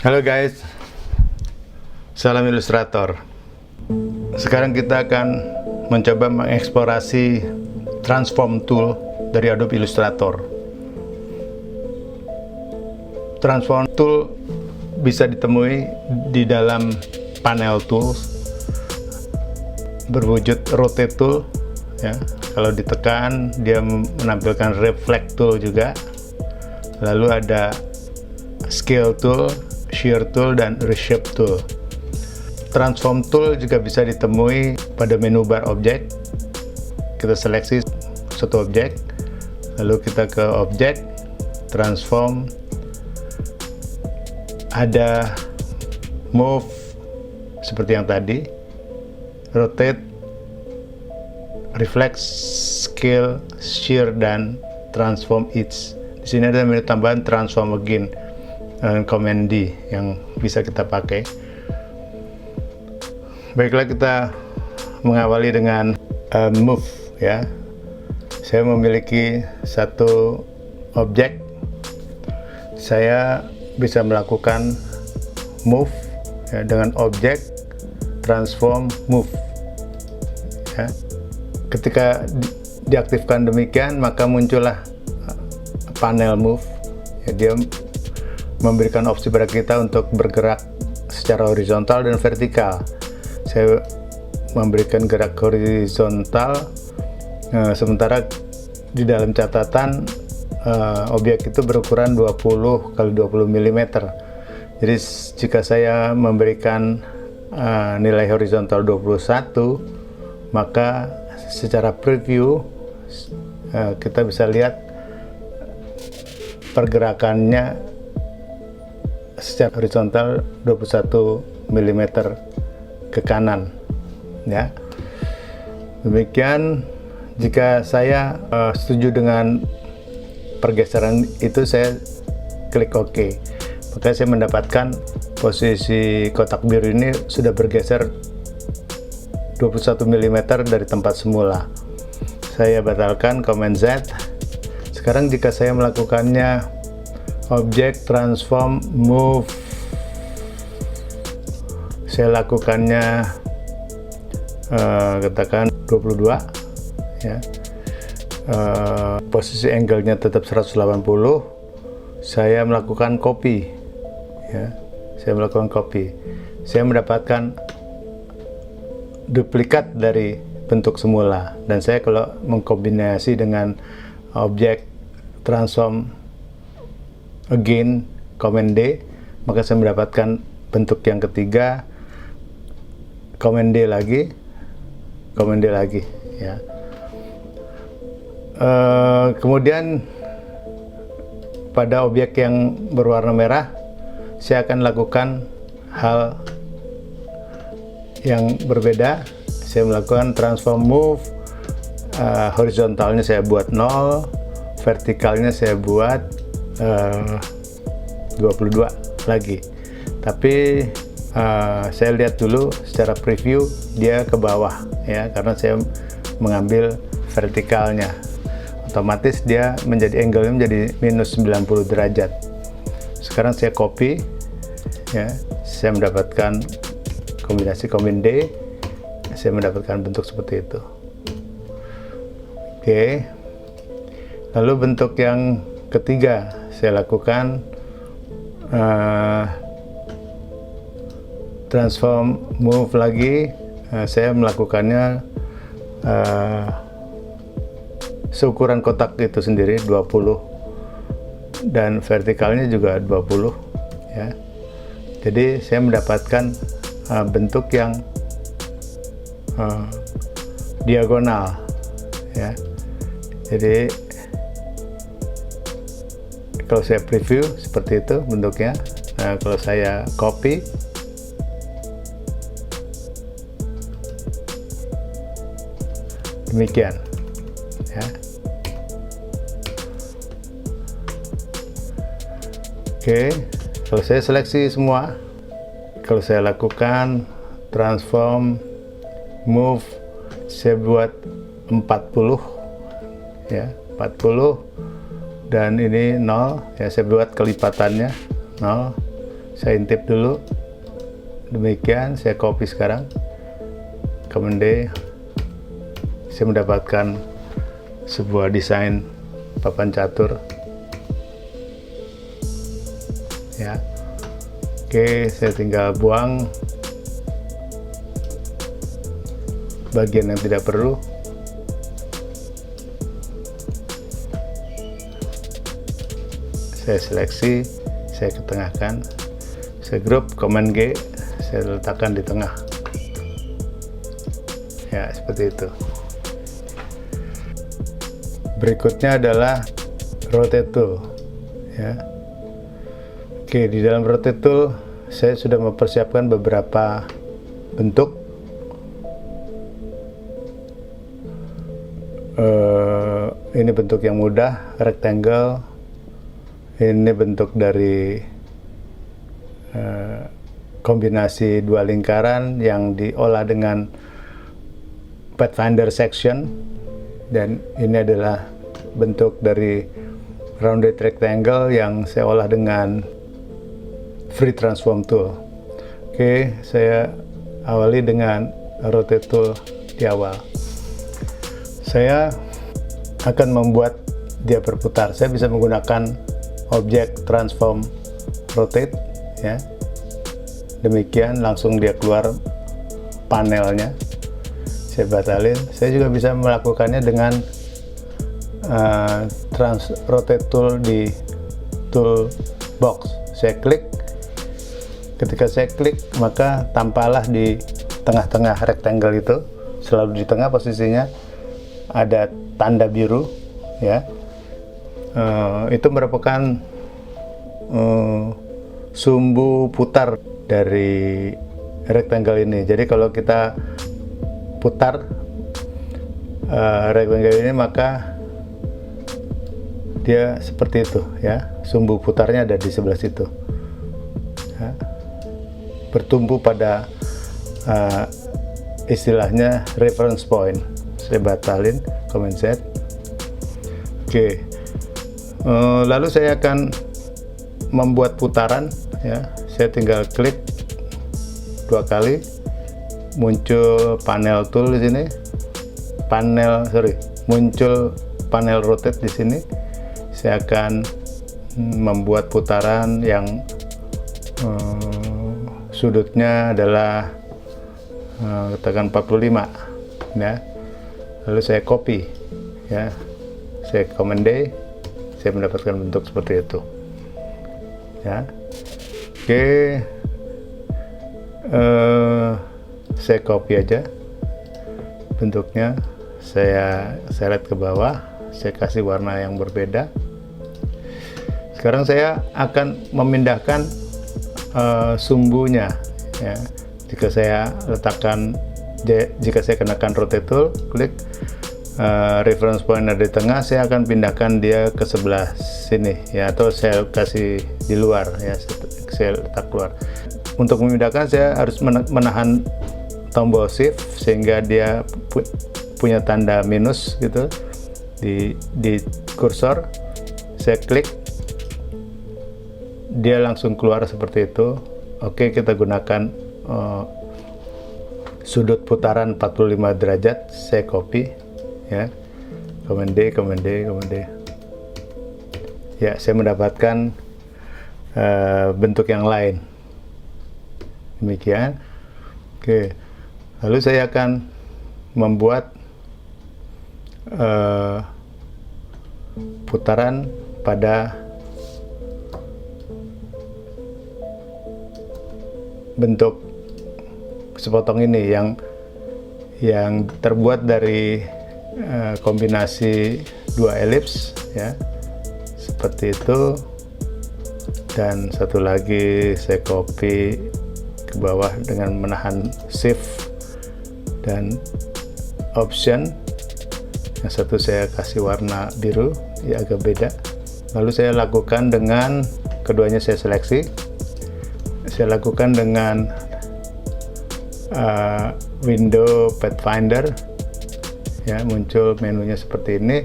Halo guys, salam ilustrator. Sekarang kita akan mencoba mengeksplorasi transform tool dari Adobe Illustrator. Transform tool bisa ditemui di dalam panel tools berwujud rotate tool ya. Kalau ditekan dia menampilkan reflect tool juga, lalu ada scale tool, shear tool, dan reshape tool. Transform tool juga bisa ditemui pada menu bar objek. Kita seleksi satu objek, lalu kita ke objek, transform, ada move seperti yang tadi, rotate, reflect, scale, shear, dan transform each. Di sini ada menu tambahan transform again, Command D yang bisa kita pakai. Baiklah, kita mengawali dengan move ya. Saya memiliki satu objek, saya bisa melakukan move ya, dengan objek transform move ya. Ketika diaktifkan demikian, maka muncullah panel move ya, dia memberikan opsi pada kita untuk bergerak secara horizontal dan vertikal. Saya memberikan gerak horizontal, sementara di dalam catatan objek itu berukuran 20 x 20 mm. Jadi jika saya memberikan nilai horizontal 21, maka secara preview kita bisa lihat pergerakannya secara horizontal 21 mm ke kanan ya. Demikian, jika saya setuju dengan pergeseran itu, saya klik OK, maka saya mendapatkan posisi kotak biru ini sudah bergeser 21 mm dari tempat semula. Saya batalkan, Command Z. Sekarang jika saya melakukannya objek transform move, saya lakukannya katakan 22 ya. Posisi angle-nya tetap 180. Saya melakukan copy ya. Saya melakukan copy. Saya mendapatkan duplikat dari bentuk semula, dan saya kalau mengkombinasi dengan objek transform again, Command D, maka saya mendapatkan bentuk yang ketiga, Command D lagi, Command D lagi ya. Kemudian pada objek yang berwarna merah, saya akan lakukan hal yang berbeda. Saya melakukan transform move, horizontalnya saya buat 0, vertikalnya saya buat 22 lagi. Tapi saya lihat dulu secara preview dia ke bawah ya, karena saya mengambil vertikalnya, otomatis dia menjadi angle-nya menjadi minus 90 derajat. Sekarang saya copy ya, saya mendapatkan kombinasi Command D, saya mendapatkan bentuk seperti itu. Oke, lalu bentuk yang ketiga saya lakukan transform move lagi. Saya melakukannya seukuran kotak itu sendiri 20, dan vertikalnya juga 20 ya. Jadi saya mendapatkan bentuk yang diagonal ya. Jadi kalau saya preview seperti itu bentuknya. Nah, kalau saya copy, demikian ya. Oke, kalau saya seleksi semua, kalau saya lakukan transform move, saya buat 40 ya, 40, dan ini 0 ya, saya buat kelipatannya 0, saya intip dulu. Demikian saya copy sekarang, Command D. Saya mendapatkan sebuah desain papan catur ya. Oke, saya tinggal buang bagian yang tidak perlu. Saya seleksi, saya ketengahkan, saya group, Command G, saya letakkan di tengah ya, seperti itu. Berikutnya adalah rotate tool ya. Oke, di dalam rotate tool saya sudah mempersiapkan beberapa bentuk. Ini bentuk yang mudah, rectangle. Ini bentuk dari kombinasi dua lingkaran yang diolah dengan Pathfinder section, dan ini adalah bentuk dari rounded rectangle yang saya olah dengan free transform tool. Oke, saya awali dengan rotate tool di awal. Saya akan membuat dia berputar. Saya bisa menggunakan objek transform rotate ya. Demikian langsung dia keluar panelnya. Saya batalin. Saya juga bisa melakukannya dengan rotate tool di toolbox. Saya klik. Ketika saya klik, maka tampaklah di tengah-tengah rectangle itu, selalu di tengah posisinya ada tanda biru ya. Itu merupakan sumbu putar dari rectangle ini. Jadi kalau kita putar rectangle ini, maka dia seperti itu ya. Sumbu putarnya ada di sebelah situ ya. Bertumpu pada istilahnya reference point. Saya batalin, Command Z. Oke. Lalu saya akan membuat putaran ya. Saya tinggal klik 2 kali, muncul panel tool di sini, muncul panel rotate di sini. Saya akan membuat putaran yang sudutnya adalah katakan 45 ya. Lalu saya copy ya. Saya Command D, saya mendapatkan bentuk seperti itu ya. Oke, saya copy aja bentuknya, saya seret ke bawah, saya kasih warna yang berbeda. Sekarang saya akan memindahkan sumbunya ya. Jika saya kenakan rotate tool, klik reference point ada di tengah, saya akan pindahkan dia ke sebelah sini ya, atau saya kasih di luar ya, saya letak keluar. Untuk memindahkan saya harus menahan tombol shift sehingga dia punya tanda minus gitu di kursor. Saya klik, dia langsung keluar seperti itu. Oke, kita gunakan sudut putaran 45 derajat. Saya copy ya, Command D, Command D, Command D ya. Saya mendapatkan bentuk yang lain demikian. Oke, lalu saya akan membuat putaran pada bentuk sepotong ini yang terbuat dari kombinasi dua elips ya, seperti itu. Dan satu lagi saya copy ke bawah dengan menahan shift dan option. Yang satu saya kasih warna biru ya, agak beda. Lalu saya lakukan dengan keduanya, saya seleksi, saya lakukan dengan window Pathfinder ya, muncul menunya seperti ini.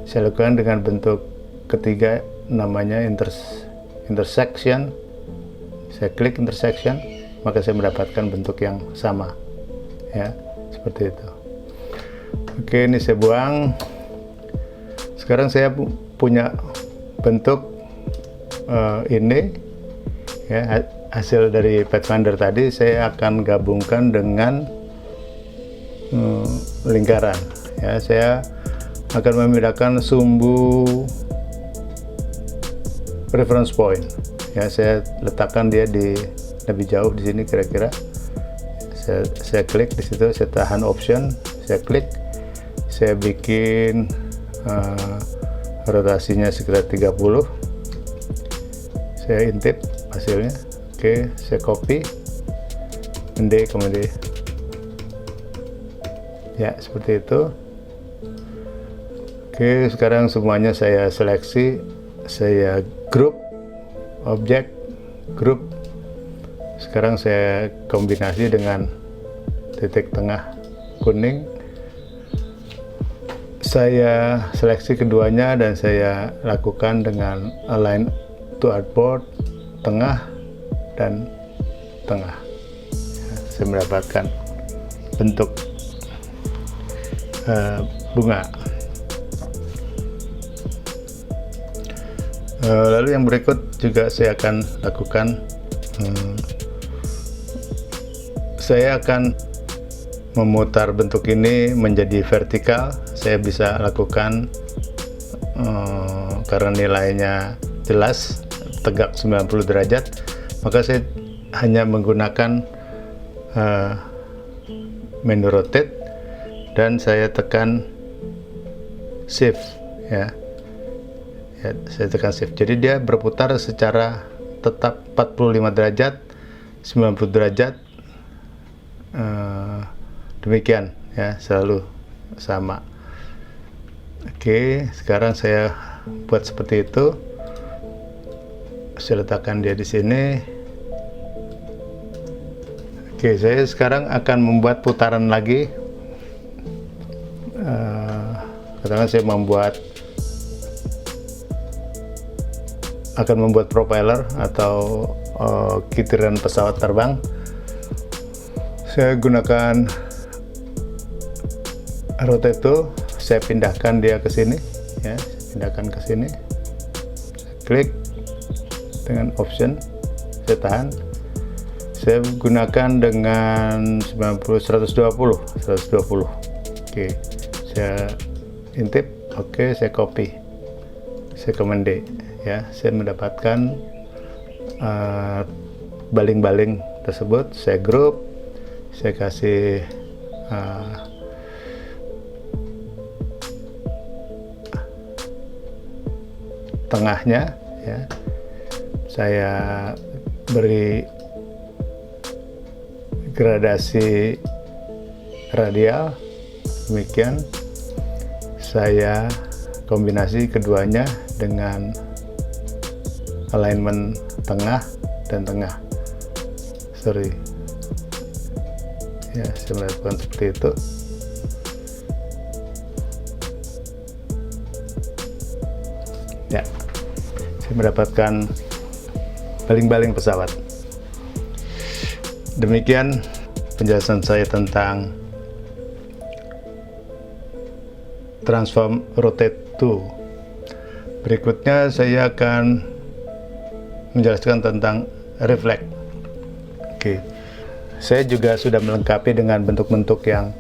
Saya lakukan dengan bentuk ketiga, namanya intersection saya klik intersection, maka saya mendapatkan bentuk yang sama, ya, seperti itu. Oke, ini saya buang. Sekarang saya punya bentuk ini, ya, hasil dari Pathfinder tadi. Saya akan gabungkan dengan lingkaran, ya. Saya akan memindahkan sumbu reference point, ya. Saya letakkan dia di lebih jauh di sini kira-kira. Saya klik di situ, saya tahan option, saya klik, saya bikin rotasinya sekitar 30, saya intip hasilnya. Oke, saya copy, kemudian ya, seperti itu. Oke, sekarang semuanya saya seleksi, saya group, objek, group. Sekarang saya kombinasi dengan titik tengah kuning. Saya seleksi keduanya dan saya lakukan dengan align to artboard, tengah dan tengah. Saya mendapatkan bentuk bunga. Lalu yang berikut juga saya akan lakukan, saya akan memutar bentuk ini menjadi vertikal. Saya bisa lakukan karena nilainya jelas, tegak 90 derajat, maka saya hanya menggunakan menu rotate dan saya tekan shift, ya. Saya tekan shift, jadi dia berputar secara tetap 45 derajat, 90 derajat, demikian, ya, selalu sama. Oke, sekarang saya buat seperti itu. Saya letakkan dia di sini. Oke, saya sekarang akan membuat putaran lagi. Katakan saya akan membuat propeller atau kitiran pesawat terbang. Saya gunakan rotate tool, saya pindahkan dia ke sini, ya, saya pindahkan ke sini. Saya klik dengan option, saya tahan. Saya gunakan dengan 120. Oke, saya intip. Oke, saya copy, saya command D, ya. Saya mendapatkan baling-baling tersebut. Saya group, saya kasih tengahnya, ya. Saya beri gradasi radial, demikian. Saya kombinasi keduanya dengan alignment tengah dan tengah. Ya, saya melakukan seperti itu. Ya, saya mendapatkan baling-baling pesawat. Demikian penjelasan saya tentang transform rotate tool. Berikutnya saya akan menjelaskan tentang reflect. Oke, saya juga sudah melengkapi dengan bentuk-bentuk yang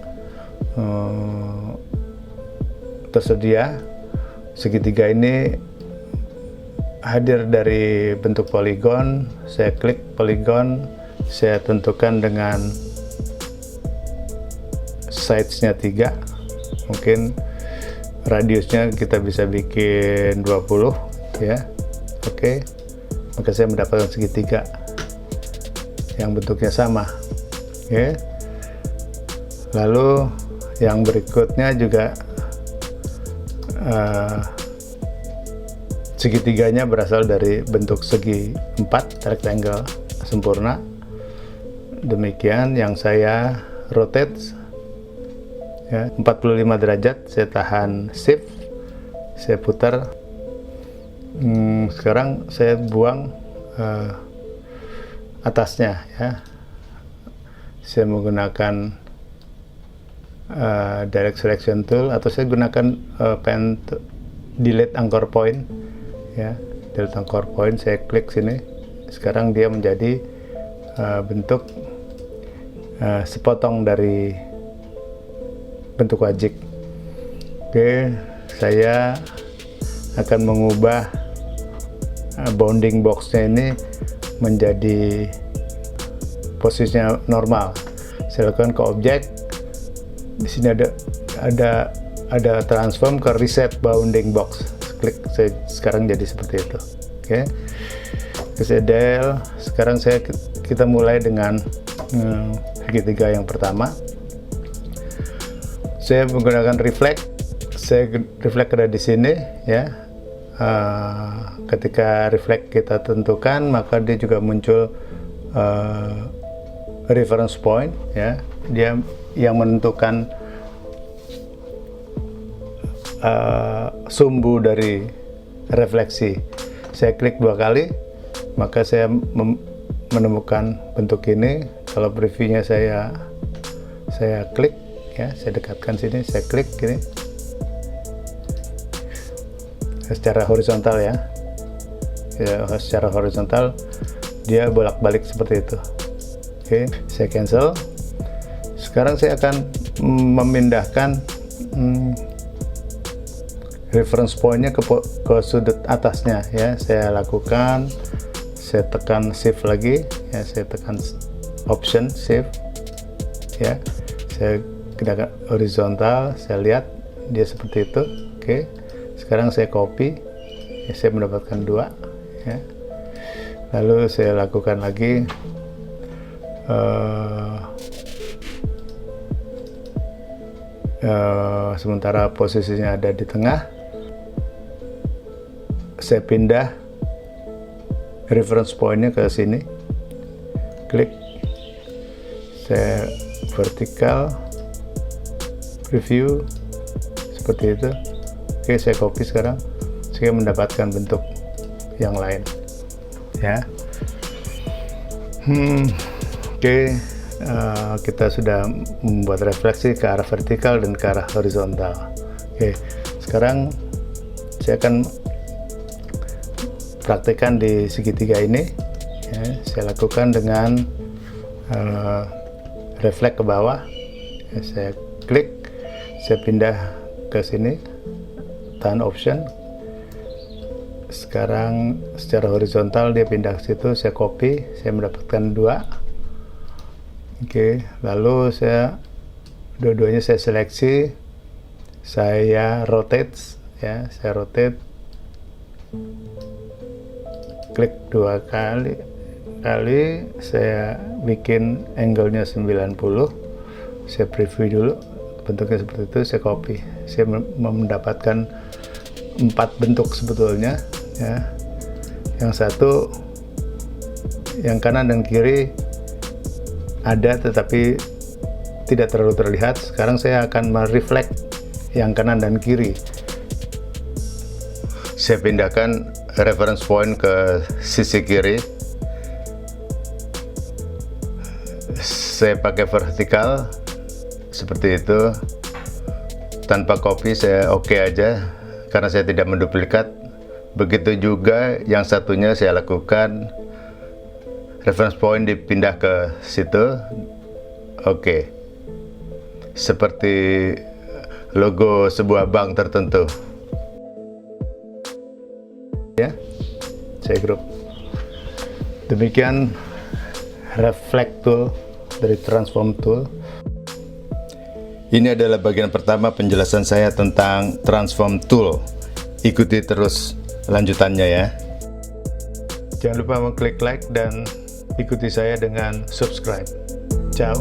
tersedia. Segitiga ini hadir dari bentuk poligon. Saya klik poligon, saya tentukan dengan size-nya 3, mungkin radiusnya kita bisa bikin 20, ya. Oke, maka saya mendapatkan segitiga yang bentuknya sama, ya. Lalu yang berikutnya juga segitiganya berasal dari bentuk segi 4 rectangle sempurna. Demikian yang saya rotate, ya, 45 derajat. Saya tahan shift, saya putar. Sekarang saya buang atasnya ya. Saya menggunakan direct selection tool, atau saya gunakan pen delete anchor point ya. Delete anchor point, saya klik sini, sekarang dia menjadi bentuk sepotong dari bentuk wajik. Oke, saya akan mengubah bounding boxnya ini menjadi posisinya normal. Saya lakukan ke objek. Di sini ada transform ke reset bounding box. Klik, saya sekarang jadi seperti itu. Oke, saya del. Sekarang kita mulai dengan segitiga yang pertama. Saya menggunakan reflect. Saya reflect ada di sini ya. Ketika reflect kita tentukan, maka dia juga muncul reference point ya. Dia yang menentukan sumbu dari refleksi. Saya klik 2 kali, maka saya menemukan bentuk ini. Kalau previewnya saya klik ya, saya dekatkan sini, saya klik gini secara horizontal ya, secara horizontal dia bolak-balik seperti itu. Oke, saya cancel. Sekarang saya akan memindahkan reference point-nya ke sudut atasnya ya. Saya lakukan, saya tekan shift lagi ya, saya tekan option shift ya, saya gunakan horizontal, saya lihat dia seperti itu. Oke, sekarang saya copy ya, saya mendapatkan 2 ya. Lalu saya lakukan lagi sementara posisinya ada di tengah, saya pindah reference point-nya ke sini, klik, saya vertikal preview seperti itu. Oke, saya copy sekarang, saya mendapatkan bentuk yang lain ya. Oke, kita sudah membuat refleksi ke arah vertikal dan ke arah horizontal. Oke, sekarang saya akan praktekkan di segitiga ini ya. Saya lakukan dengan reflect ke bawah ya, saya klik, saya pindah ke sini, tahan option. Sekarang secara horizontal dia pindah ke situ, saya copy, saya mendapatkan 2. Oke, lalu dua-duanya saya seleksi, saya rotate ya, saya rotate, klik 2 kali, saya bikin angle-nya 90, saya preview dulu bentuknya seperti itu, saya copy, saya mendapatkan 4 bentuk sebetulnya ya. Yang satu, yang kanan dan kiri ada tetapi tidak terlalu terlihat. Sekarang saya akan mereflect yang kanan dan kiri. Saya pindahkan reference point ke sisi kiri, saya pakai vertikal seperti itu, tanpa copy, saya oke aja karena saya tidak menduplikat. Begitu juga yang satunya saya lakukan, reference point dipindah ke situ. Oke, seperti logo sebuah bank tertentu ya. Saya grup. Demikian reflect tool dari transform tool. Ini adalah bagian pertama penjelasan saya tentang transform tool. Ikuti terus lanjutannya ya. Jangan lupa mengklik like dan ikuti saya dengan subscribe. Ciao.